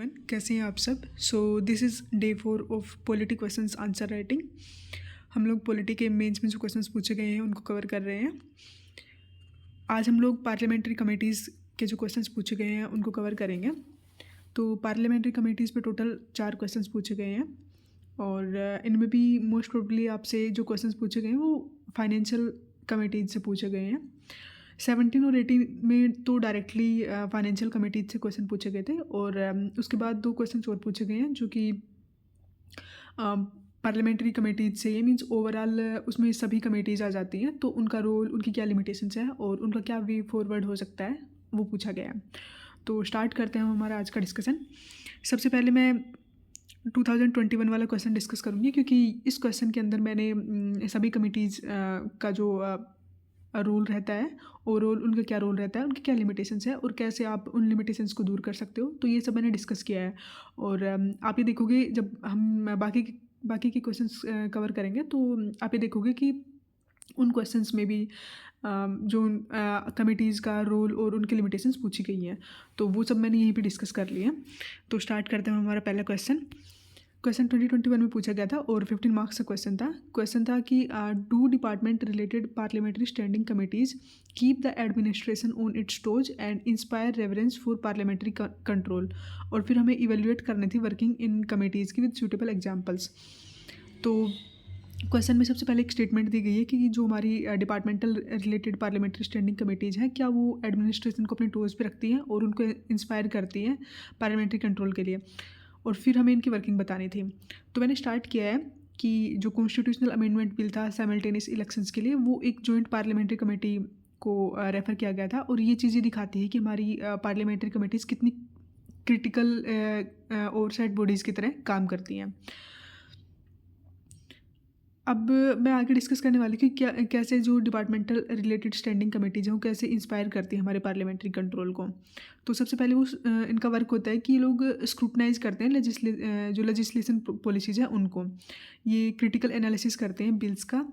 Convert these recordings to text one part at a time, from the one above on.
कैसे हैं आप सब। This is day 4 of polity questions answer writing. हम लोग पॉलिटी के मेंस में जो क्वेश्चंस पूछे गए हैं उनको कवर कर रहे हैं। आज हम लोग पार्लियामेंट्री कमेटीज़ के जो क्वेश्चंस पूछे गए हैं उनको कवर करेंगे। तो पार्लियामेंट्री कमेटीज़ पे टोटल 4 क्वेश्चंस पूछे गए हैं और इनमें भी मोस्ट प्रोबेबली आपसे जो क्वेश्चंस पूछे गए हैं वो फाइनेंशियल कमेटीज से पूछे गए हैं। 17 और 18 में तो डायरेक्टली फाइनेंशियल कमेटीज से क्वेश्चन पूछे गए थे और उसके बाद 2 क्वेश्चन और पूछे गए हैं जो कि पार्लियामेंट्री कमेटीज से, ये मीन्स ओवरऑल उसमें सभी कमेटीज़ आ जाती हैं तो उनका रोल, उनकी क्या लिमिटेशंस है और उनका क्या वे फॉरवर्ड हो सकता है वो पूछा गया है। तो स्टार्ट करते हैं हमारा आज का डिस्कशन। सबसे पहले मैं 2021 वाला क्वेश्चन डिस्कस करूँगी क्योंकि इस क्वेश्चन के अंदर मैंने सभी कमेटीज़ का जो रोल रहता है, ओवरऑल उनका क्या रोल रहता है, उनकी क्या लिमिटेशंस है और कैसे आप उन लिमिटेशंस को दूर कर सकते हो, तो ये सब मैंने डिस्कस किया है। और आप ये देखोगे जब हम बाकी के क्वेश्चंस कवर करेंगे तो आप ये देखोगे कि उन क्वेश्चंस में भी जो कमिटीज़ का रोल और उनकी लिमिटेशंस पूछी गई हैं, तो वो सब मैंने यहीं पे डिस्कस कर लिए हैं। तो स्टार्ट करते हैं हमारा पहला क्वेश्चन 2021 में पूछा गया था और 15 मार्क्स का क्वेश्चन था कि do department related parliamentary standing committees keep the administration on it's toes and inspire reverence for parliamentary control. और फिर हमें इवेल्युएट करनी थी वर्किंग इन कमिटीज़ की विद सूटेबल एग्जाम्पल्स। तो क्वेश्चन में सबसे पहले एक स्टेटमेंट दी गई है कि जो हमारी departmental related parliamentary standing committees हैं क्या वो एडमिनिस्ट्रेशन को अपने टोज पे रखती हैं और उनको इंस्पायर करती हैं पार्लियामेंट्री कंट्रोल के लिए, और फिर हमें इनकी वर्किंग बतानी थी। तो मैंने स्टार्ट किया है कि जो कॉन्स्टिट्यूशनल अमेंडमेंट बिल था साइमल्टेनियस इलेक्शंस के लिए, वो एक जॉइंट पार्लियामेंट्री कमेटी को रेफ़र किया गया था और ये चीज़ें दिखाती है कि हमारी पार्लियामेंट्री कमेटीज़ कितनी क्रिटिकल ओवरसाइट बॉडीज़ की तरह काम करती हैं। अब मैं आगे डिस्कस करने वाली कि कैसे जो डिपार्टमेंटल रिलेटेड स्टैंडिंग कमेटीज हैं वो कैसे इंस्पायर करती है हमारे पार्लियामेंट्री कंट्रोल को। तो सबसे पहले वो इनका वर्क होता है कि ये लोग स्क्रूटनाइज करते हैं जो लेजिस्लेशन पॉलिसीज़ हैं उनको। ये क्रिटिकल एनालिसिस करते हैं बिल्स का,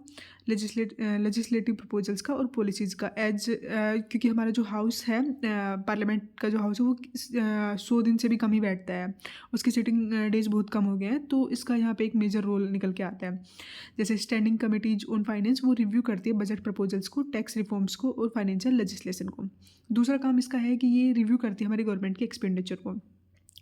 लेजिस्लेटिव प्रपोजल्स का और पॉलिसीज़ का क्योंकि हमारा जो हाउस है, पार्लियामेंट का जो हाउस है वो 100 दिन से भी कम ही बैठता है, उसकी सिटिंग डेज बहुत कम हो गए हैं, तो इसका यहाँ पे एक मेजर रोल निकल के आता है। जैसे स्टैंडिंग कमेटीज ऑन फाइनेंस वो रिव्यू करती है बजट प्रपोजल्स को, टैक्स रिफॉर्म्स को और फाइनेंशियल लेजिस्लेशन को। दूसरा काम इसका है कि ये रिव्यू करती है हमारी गवर्नमेंट के एक्सपेंडिचर को,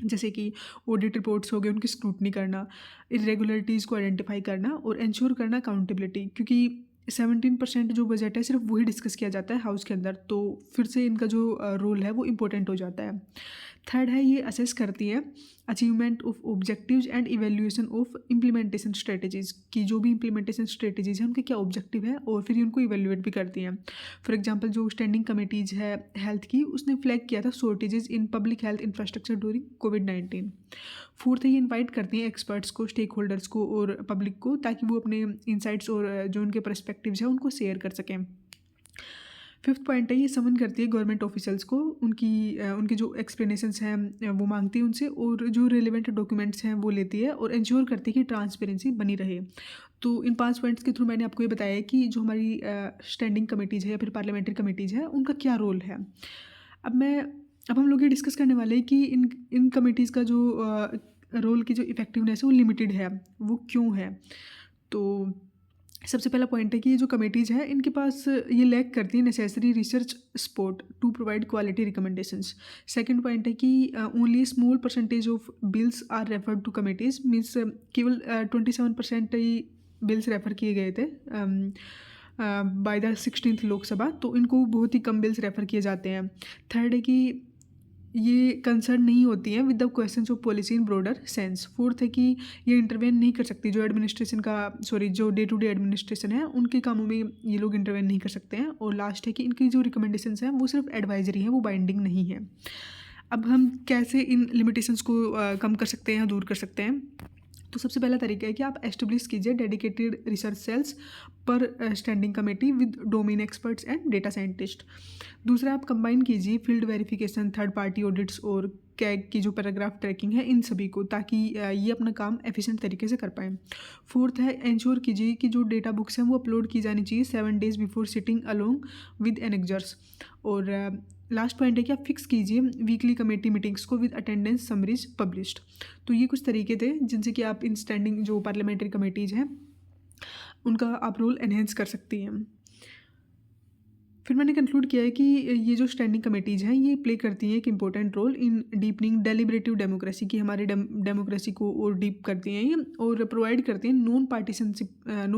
जैसे कि ऑडिट रिपोर्ट्स हो गए उनकी स्क्रूटनी करना, इरेगुलरिटीज़ को आइडेंटिफाई करना और इंश्योर करना अकाउंटेबिलिटी, क्योंकि 17% जो बजट है सिर्फ वही डिस्कस किया जाता है हाउस के अंदर, तो फिर से इनका जो रोल है वो इम्पोर्टेंट हो जाता है। थर्ड है ये असेस करती है achievement of objectives and evaluation of implementation strategies की, जो भी इम्प्लीमेंटेशन स्ट्रेटजीज़ हैं उनके क्या ऑब्जेक्टिव है और फिर उनको इवेल्युएट भी करती हैं। फॉर एग्जांपल जो स्टैंडिंग कमेटीज है हेल्थ की, उसने फ्लैग किया था shortages in public health infrastructure during covid. Fourth है ये इन्वाइट करती हैं एक्सपर्ट्स को, स्टेक होल्डर्स को और पब्लिक को, ताकि वो अपने इंसाइट्स और जो उनके परस्पेक्टिव्स हैं उनको शेयर कर सकें। फिफ्थ पॉइंट है ये समन करती है गवर्नमेंट ऑफिसल्स को, उनकी जो एक्सप्लेनेशंस हैं वो मांगती है उनसे और जो रिलेवेंट डॉक्यूमेंट्स हैं वो लेती है और इंश्योर करती है कि ट्रांसपेरेंसी बनी रहे। तो इन 5 पॉइंट्स के थ्रू मैंने आपको ये बताया है कि जो हमारी स्टैंडिंग कमेटीज़ है या फिर पार्लियामेंट्री कमेटीज़ है उनका क्या रोल है। अब हम लोग ये डिस्कस करने वाले हैं कि इन कमेटीज़ का जो रोल की जो इफेक्टिवनेस है वो लिमिटेड है, वो क्यों है। तो सबसे पहला पॉइंट है कि ये जो कमेटीज़ है इनके पास ये लैक करती है necessary research support to provide quality recommendations. Second point है कि only small percentage of bills are referred to committees, means केवल 27% ही बिल्स रेफ़र किए गए थे बाय द 16th लोकसभा, तो इनको बहुत ही कम बिल्स रेफ़र किए जाते हैं। थर्ड है कि ये कंसर्न नहीं होती हैं with the questions of policy in broader sense. Fourth है कि ये इंटरवेन नहीं कर सकती, जो डे टू डे एडमिनिस्ट्रेशन है उनके कामों में ये लोग इंटरवेन नहीं कर सकते हैं। और लास्ट है कि इनकी जो रिकमेंडेशंस हैं वो सिर्फ एडवाइजरी हैं, वो बाइंडिंग नहीं है। अब हम कैसे इन लिमिटेशंस को कम कर सकते हैं या दूर कर सकते हैं। तो सबसे पहला तरीका है कि आप एस्टेब्लिश कीजिए डेडिकेटेड रिसर्च सेल्स पर standing committee with domain experts and data scientist. दूसरा, आप कंबाइन कीजिए field verification, third party audits और कैग की जो पैराग्राफ ट्रैकिंग है इन सभी को, ताकि ये अपना काम एफिशिएंट तरीके से कर पाएँ। फोर्थ है, इंश्योर कीजिए कि जो डेटा बुक्स हैं वो अपलोड की जानी चाहिए 7 days before sitting along with annexures. और लास्ट पॉइंट है कि आप फिक्स कीजिए वीकली कमेटी मीटिंग्स को विद अटेंडेंस समरीज पब्लिश्ड। तो ये कुछ तरीके थे जिनसे कि आप इन स्टैंडिंग जो पार्लियामेंट्री कमेटीज़ हैं उनका आप रोल एनहेंस कर सकती हैं। फिर मैंने कंक्लूड किया है कि ये जो स्टैंडिंग कमेटीज़ हैं ये प्ले करती हैं एक important role in deepening deliberative democracy की, हमारे डेमोक्रेसी को और डीप करती हैं ये, और प्रोवाइड करती हैं नॉन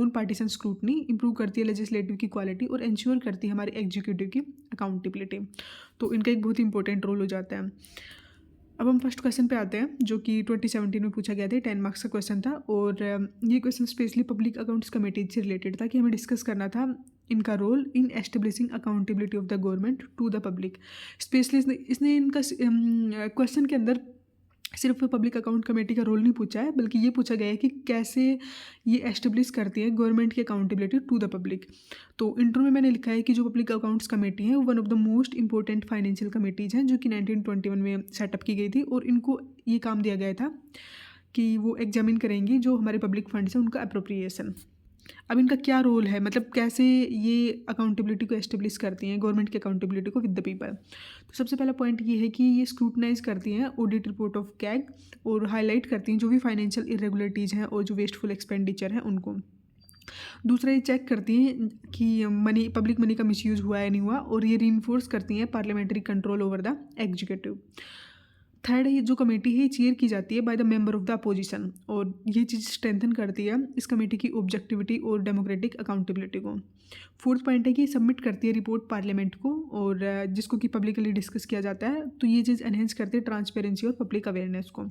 पार्टीसन स्क्रूटनी, इंप्रूव करती है लेजिस्लेटिव की क्वालिटी और इंश्योर करती है हमारे एग्जीक्यूटिव की अकाउंटेबिलिटी। तो इनका एक बहुत ही इंपॉर्टेंट रोल हो जाता है। अब हम फर्स्ट क्वेश्चन पे आते हैं जो कि 2017 में पूछा गया था, 10 मार्क्स का क्वेश्चन था, और ये question specially public accounts committee से रिलेटेड था कि हमें डिस्कस करना था इनका role in establishing accountability of the government to the public. Specially इसने इनका क्वेश्चन के अंदर सिर्फ पब्लिक अकाउंट कमेटी का रोल नहीं पूछा है, बल्कि ये पूछा गया है कि कैसे ये एस्टेब्लिश करती है गवर्नमेंट की अकाउंटेबिलिटी टू द पब्लिक। तो इंट्रो में मैंने लिखा है कि जो पब्लिक अकाउंट्स कमेटी है वो one of the most important financial committees हैं जो कि 1921 में सेटअप की गई थी, और इनको ये काम दिया गया था कि वो एग्जामिन करेंगी जो हमारे पब्लिक फंड्स हैं उनका अप्रोप्रिएशन। अब इनका क्या रोल है, मतलब कैसे ये अकाउंटेबिलिटी को एस्टेब्लिश करती हैं, गवर्नमेंट की अकाउंटेबिलिटी को विद द पीपल। तो सबसे पहला पॉइंट ये है कि ये स्क्रूटनाइज करती हैं ऑडिट रिपोर्ट ऑफ कैग और हाईलाइट करती हैं जो भी फाइनेंशियल इरेगुलरिटीज़ हैं और जो वेस्टफुल एक्सपेंडिचर हैं उनको। दूसरा, ये चेक करती हैं कि पब्लिक मनी का मिसयूज़ हुआ है नहीं हुआ, और ये रीइंफोर्स करती हैं parliamentary control over the executive. Third, ये जो कमेटी है चेयर की जाती है by the member of the opposition, और ये चीज़ स्ट्रेंथन करती है इस कमेटी की ऑब्जेक्टिविटी और डेमोक्रेटिक अकाउंटेबिलिटी को। फोर्थ पॉइंट है कि सबमिट करती है रिपोर्ट पार्लियामेंट को, और जिसको कि पब्लिकली डिस्कस किया जाता है, तो ये चीज़ एनहेंस करती है ट्रांसपेरेंसी और पब्लिक अवेयरनेस को।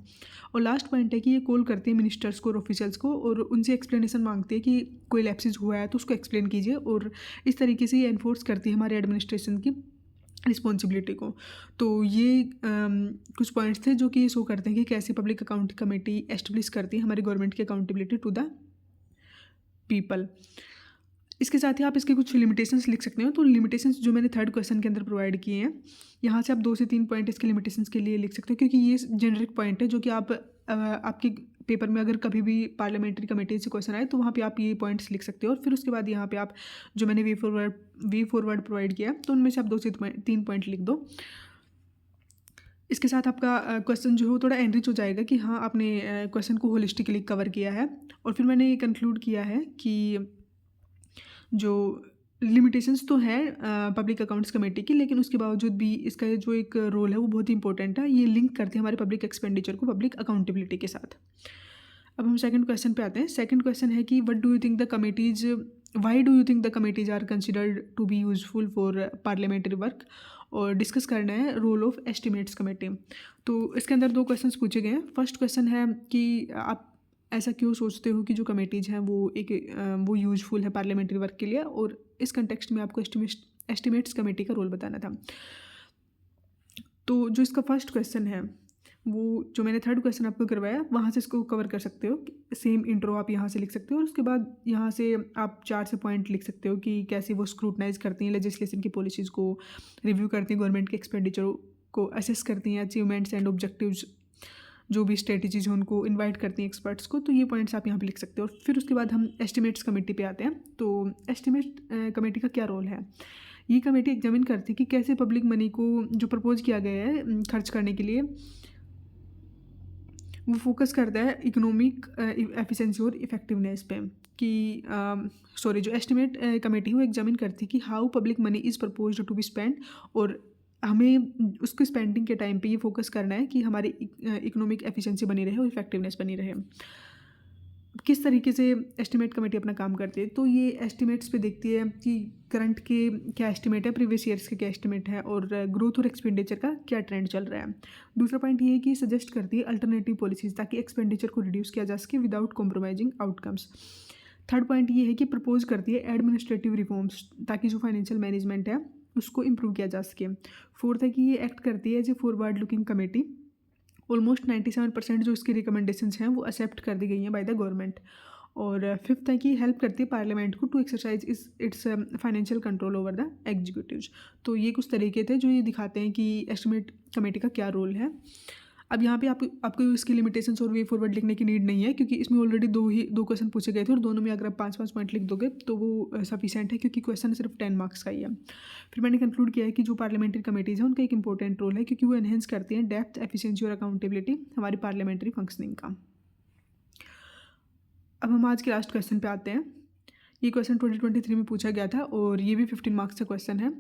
और लास्ट पॉइंट है कि ये कॉल करती है मिनिस्टर्स को और ऑफिशियल्स को, और उनसे एक्सप्लेनेशन मांगती है कि कोई लैप्सेस हुआ है तो उसको एक्सप्लेन कीजिए, और इस तरीके से ये एनफोर्स करती है हमारे एडमिनिस्ट्रेशन की रिस्पॉन्सिबिलिटी को। तो ये कुछ पॉइंट्स थे जो कि ये शो करते हैं कि कैसे पब्लिक अकाउंट कमेटी एस्टेब्लिश करती है हमारी गवर्नमेंट की अकाउंटेबिलिटी टू द पीपल। इसके साथ ही आप इसके कुछ लिमिटेशंस लिख सकते हो। तो लिमिटेशंस जो मैंने थर्ड क्वेश्चन के अंदर प्रोवाइड किए हैं, यहाँ से आप 2 से 3 पॉइंट इसके लिमिटेशंस के लिए लिख सकते हो, क्योंकि ये जेनरिक पॉइंट है जो कि आप आपके पेपर में अगर कभी भी पार्लियामेंट्री कमेटी से क्वेश्चन आए तो वहाँ पे आप ये पॉइंट्स लिख सकते हो। और फिर उसके बाद यहाँ पे आप जो मैंने वे फॉरवर्ड प्रोवाइड किया तो उनमें से आप 2 से 3 पॉइंट लिख दो। इसके साथ आपका क्वेश्चन जो है वो थोड़ा एनरिच हो जाएगा कि हाँ आपने क्वेश्चन को होलिस्टिकली कवर किया है। और फिर मैंने ये कंक्लूड किया है कि जो लिमिटेशंस तो है पब्लिक अकाउंट्स कमेटी की, लेकिन उसके बावजूद भी इसका जो एक रोल है वो बहुत ही इंपॉर्टेंट है। ये लिंक करते हैं हमारे पब्लिक एक्सपेंडिचर को पब्लिक अकाउंटेबिलिटी के साथ। अब हम सेकंड क्वेश्चन पे आते हैं। सेकंड क्वेश्चन है कि why do you think the committees are considered to be useful for parliamentary work, और डिस्कस करना है रोल ऑफ एस्टिमेट्स कमेटी। तो इसके अंदर 2 क्वेश्चंस पूछे गए हैं। फर्स्ट क्वेश्चन है कि आप ऐसा क्यों सोचते हो कि जो कमेटीज़ हैं वो यूजफुल है पार्लियामेंट्री वर्क के लिए, और इस कंटेक्स्ट में आपको एस्टिमेट्स कमेटी का रोल बताना था। तो जो इसका फर्स्ट क्वेश्चन है वो जो मैंने थर्ड क्वेश्चन आपको करवाया वहाँ से इसको कवर कर सकते हो। सेम इंट्रो आप यहाँ से लिख सकते हो, और उसके बाद यहाँ से आप 4 से पॉइंट लिख सकते हो कि कैसे वो स्क्रूटनाइज करती हैं लेजिस्लेशन की पॉलिसीज़ को, रिव्यू करती हैं गवर्नमेंट के एक्सपेंडिचर को, असेस करती हैं अचीवमेंट्स एंड ऑब्जेक्टिव्स, जो भी स्ट्रेटजीज हैं उनको इनवाइट करती हैं एक्सपर्ट्स को। तो ये पॉइंट्स आप यहाँ पे लिख सकते हो। फिर उसके बाद हम एस्टिमेट्स कमेटी पे आते हैं। तो एस्टिमेट कमेटी का क्या रोल है? ये कमेटी एग्जामिन करती है कि कैसे पब्लिक मनी को जो प्रपोज किया गया है खर्च करने के लिए वो फोकस करता है इकोनॉमिक एफिशिएंसी और इफेक्टिवनेस पे। कि जो एस्टिमेट कमेटी वो एग्जामिन करती है कि how public money is proposed to be spend, और हमें उसको स्पेंडिंग के टाइम पे ये फोकस करना है कि हमारी इकोनॉमिक एफिशिएंसी बनी रहे और इफेक्टिवनेस बनी रहे। किस तरीके से एस्टिमेट कमेटी अपना काम करती है? तो ये एस्टिमेट्स पे देखती है कि करंट के क्या एस्टिमेट है, प्रीवियस ईयर्स के क्या एस्टिमेट है, और ग्रोथ और एक्सपेंडिचर का क्या ट्रेंड चल रहा है। दूसरा पॉइंट ये है कि सजेस्ट करती है अल्टरनेटिव पॉलिसीज़ ताकि एक्सपेंडिचर को रिड्यूस किया जा सके without compromising outcomes. Third point ये है कि प्रपोज करती है एडमिनिस्ट्रेटिव रिफॉर्म्स ताकि जो फाइनेंशियल मैनेजमेंट है उसको इम्प्रूव किया जा सके। फोर्थ है कि ये एक्ट करती है as a forward looking committee. Almost 97% जो इसकी रिकमेंडेशंस हैं वो एक्सेप्ट कर दी गई हैं बाय द गवर्नमेंट। और फिफ्थ है कि हेल्प करती है पार्लियामेंट को to exercise its financial control over the executives. तो ये कुछ तरीके थे जो ये दिखाते हैं कि एस्टिमेट कमेटी का क्या रोल है। अब यहाँ पे आपको इसकी लिमिटेशंस और वे फॉरवर्ड लिखने की नीड नहीं है, क्योंकि इसमें ऑलरेडी दो क्वेश्चन पूछे गए थे और दोनों में अगर आप 5-5 पॉइंट लिख दोगे तो वो सफिशिएंट है, क्योंकि क्वेश्चन सिर्फ 10 मार्क्स का ही है। फिर मैंने कंक्लूड किया है कि जो पार्लियामेंट्री कमेटीज़ हैं उनका एक इंपॉर्टेंट रोल है, क्योंकि वो एनहेंस करती हैं डेप्थ, एफिशिएंसी और अकाउंटेबिलिटी हमारी पार्लियामेंट्री फंक्शनिंग का। अब हम आज के लास्ट क्वेश्चन पे आते हैं। ये क्वेश्चन 2023 में पूछा गया था और ये भी 15 मार्क्स का क्वेश्चन है।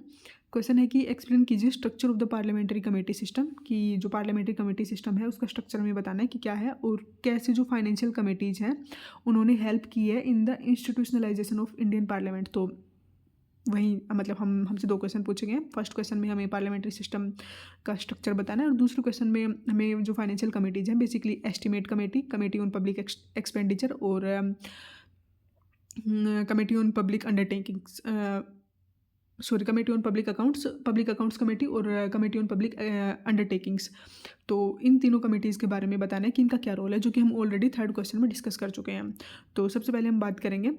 क्वेश्चन है कि एक्सप्लेन कीजिए structure of the parliamentary committee system, कि जो पार्लियामेंट्री कमेटी सिस्टम है उसका स्ट्रक्चर हमें बताना है कि क्या है और कैसे जो फाइनेंशियल कमेटीज़ हैं उन्होंने हेल्प की है in the institutionalization of Indian parliament. तो वहीं मतलब हमसे 2 क्वेश्चन पूछे गए हैं। फर्स्ट क्वेश्चन में हमें पार्लियामेंट्री सिस्टम का स्ट्रक्चर बताना है और दूसरे क्वेश्चन में हमें जो फाइनेंशियल कमेटीज़ हैं, basically estimate committee, committee on public expenditure और committee on public undertakings, committee on public accounts committee और कमेटी ऑन पब्लिक अंडरटेकिंग्स। तो इन तीनों कमेटीज़ के बारे में बताना है कि इनका क्या रोल है, जो कि हम ऑलरेडी थर्ड क्वेश्चन में डिस्कस कर चुके हैं। तो सबसे पहले हम बात करेंगे।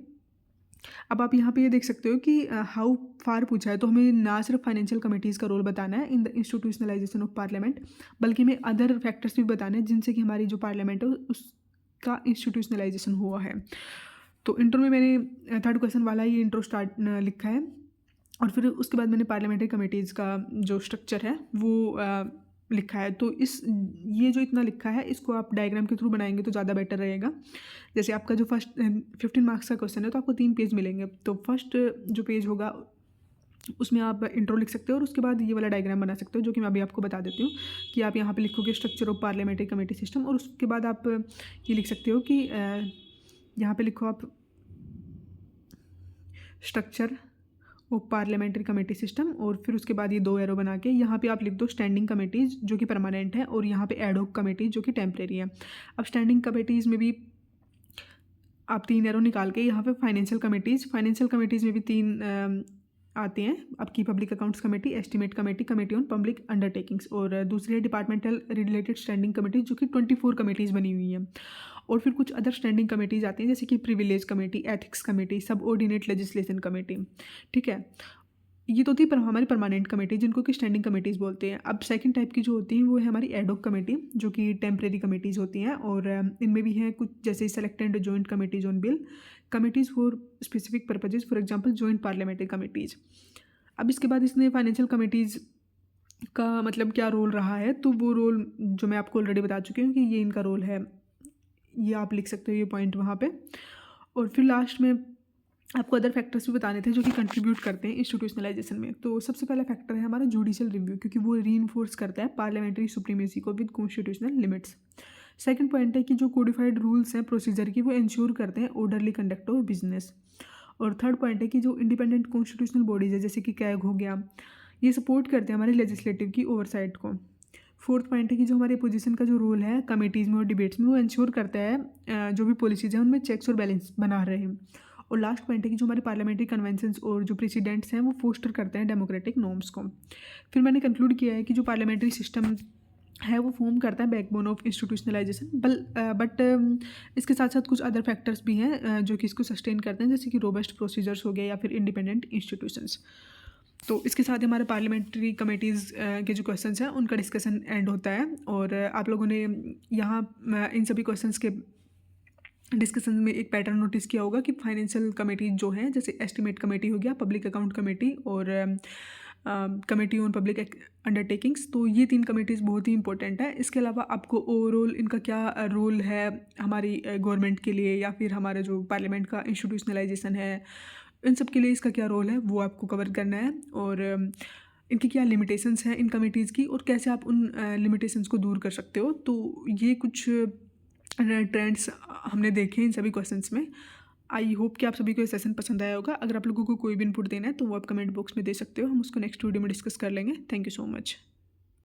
अब आप यहाँ पे ये देख सकते हो कि हाउ फार पूछा है, तो हमें ना सिर्फ फाइनेंशियल कमेटीज़ का रोल बताना है in the institutionalization of parliament, बल्कि हमें अदर फैक्टर्स भी बताने हैं जिनसे कि हमारी जो पार्लियामेंट है उसका इंस्टीट्यूशनलाइजेशन हुआ है। तो इंट्रो में मैंने थर्ड क्वेश्चन वाला ही इंट्रो स्टार्ट लिखा है और फिर उसके बाद मैंने पार्लियामेंट्री कमेटीज़ का जो स्ट्रक्चर है वो लिखा है। तो ये जो इतना लिखा है इसको आप डायग्राम के थ्रू बनाएंगे तो ज़्यादा बेटर रहेगा। जैसे आपका जो फर्स्ट 15 मार्क्स का क्वेश्चन है तो आपको 3 पेज मिलेंगे। तो फर्स्ट जो पेज होगा उसमें आप इंट्रो लिख सकते हो और उसके बाद ये वाला डायग्राम बना सकते हो, जो कि मैं अभी आपको बता देती हूँ कि आप यहाँ पे लिखोगे structure of parliamentary committee system और उसके बाद आप ये लिख सकते हो कि यहाँ पे लिखो आप structure of parliamentary committee system और फिर उसके बाद ये 2 एरो बना के यहाँ पे आप लिख दो स्टैंडिंग कमेटीज़ जो कि परमानेंट है और यहाँ पे एडहॉक कमेटीज़ जो कि टेम्परेरी है। अब स्टैंडिंग कमेटीज़ में भी आप 3 एरो निकाल के यहाँ पे फाइनेंशियल कमेटीज़ में भी 3 आती हैं आपकी public accounts committee, estimate committee, committee on public undertakings और दूसरी है डिपार्टमेंटल रिलेटेड स्टैंडिंग कमेटी जो कि 24 कमेटीज़ बनी हुई हैं। और फिर कुछ अदर स्टैंडिंग कमेटीज़ आती हैं जैसे कि privilege committee, ethics committee, subordinate legislation committee. ठीक है, ये तो थी हमारी परमानेंट कमेटी जिनको कि स्टैंडिंग कमेटीज़ बोलते हैं। अब सेकंड टाइप की जो होती हैं वो है हमारी एडहॉक कमेटी जो कि टेम्परेरी कमेटीज़ होती हैं और इनमें भी हैं कुछ जैसे select and joint committees on bill, committees for specific purposes, for example joint parliamentary committees. अब इसके बाद इसने फाइनेंशियल कमेटीज़ का मतलब क्या रोल रहा है, तो वो रोल जो मैं आपको ऑलरेडी बता चुकी हूँ कि ये इनका रोल है, ये आप लिख सकते हो ये पॉइंट वहाँ पे। और फिर लास्ट में आपको अदर फैक्टर्स भी बताने थे जो कि कंट्रीब्यूट करते हैं इंस्टीट्यूशनलाइजेशन में। तो सबसे पहला फैक्टर है हमारा जुडिशियल रिव्यू, क्योंकि वो रीइंफोर्स करता है पार्लियामेंट्री सुप्रीमेसी को with constitutional limits. Second point है कि जो कोडिफाइड रूल्स हैं प्रोसीजर की वो इंश्योर करते हैं ऑर्डरली कंडक्ट ऑफ बिजनेस। और थर्ड पॉइंट है कि जो इंडिपेंडेंट कॉन्स्टिट्यूशनल बॉडीज़ है जैसे कि कैग हो गया, ये सपोर्ट करते हैं हमारे लेजिस्लेटिव की ओवरसाइट को। फोर्थ पॉइंट है कि जो हमारे अपोजिशन का जो रोल है कमेटीज़ में और डिबेट्स में वो इंश्योर करता है जो भी पॉलिसीज़ हैं उनमें चेक्स और बैलेंस बना रहे हैं। और लास्ट पॉइंट है कि जो हमारे पार्लियामेंट्री कन्वेंशंस और जो प्रेसिडेंट्स हैं वो फोस्टर करते हैं डेमोक्रेटिक नॉर्म्स को। फिर मैंने कंक्लूड किया है कि जो पार्लियामेंट्री सिस्टम है वो फॉर्म करता है बैकबोन ऑफ इंस्टीट्यूशनलाइजेशन, बट इसके साथ साथ कुछ अदर फैक्टर्स भी हैं जो कि इसको सस्टेन करते हैं, जैसे कि रोबस्ट प्रोसीजर्स हो गए या फिर इंडिपेंडेंट इंस्टीट्यूशंस। तो इसके साथ हमारे पार्लियामेंट्री कमेटीज़ के जो क्वेश्चंस हैं उनका डिस्कशन एंड होता है। और आप लोगों ने यहाँ इन सभी क्वेश्चंस के डिस्कशन में एक पैटर्न नोटिस किया होगा कि फाइनेंशियल कमेटी जो है जैसे एस्टिमेट कमेटी हो गया, पब्लिक अकाउंट कमेटी और कमेटी ऑन पब्लिक अंडरटेकिंग्स, तो ये 3 कमेटीज़ बहुत ही इंपॉर्टेंट है। इसके अलावा आपको ओवरऑल इनका क्या रोल है हमारी गवर्नमेंट के लिए या फिर हमारा जो पार्लियामेंट का इंस्टीट्यूशनलाइजेशन है इन सब के लिए इसका क्या रोल है वो आपको कवर करना है। और इनकी क्या लिमिटेशंस हैं इन कमेटीज़ की और कैसे आप उन लिमिटेशंस को दूर कर सकते हो। तो ये कुछ ट्रेंड्स हमने देखे इन सभी क्वेश्चंस में। आई होप कि आप सभी को ये सेशन पसंद आया होगा। अगर आप लोगों को कोई भी इनपुट देना है तो वो आप कमेंट बॉक्स में दे सकते हो, हम उसको नेक्स्ट वीडियो में डिस्कस कर लेंगे। Thank you so much.